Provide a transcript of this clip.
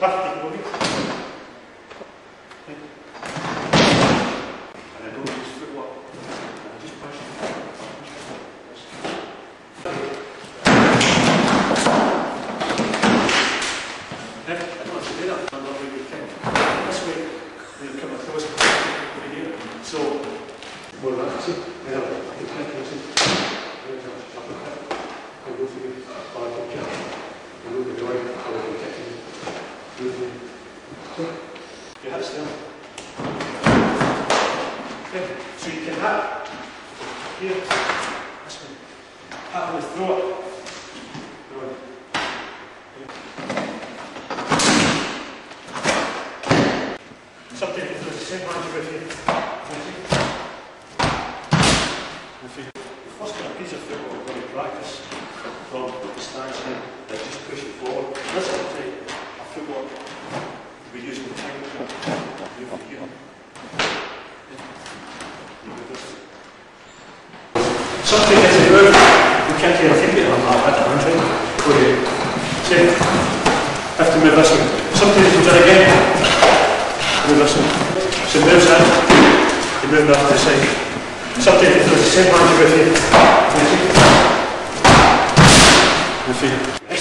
Up, keep moving. And I don't use footwork. I just push. I don't want to do that. I'm not really kick. This way, you come across over here. So, more like that. See? I can kick and see. I go through it. I can kick. I move the joint. I can kick it. Your hips down. Okay, so you can hit here, this one. Hit on the throat. Something you do the same hand with you. The first kind of piece of football we're going to practice from the stance here, that just push it forward. This is a football we use in the time. Something gets it out, we can't get a finger on that hand, right? Okay. See, have to move this one. Something you do it again, move this one. So moves in, you move that to the side. Something you do the same hand with you. You see?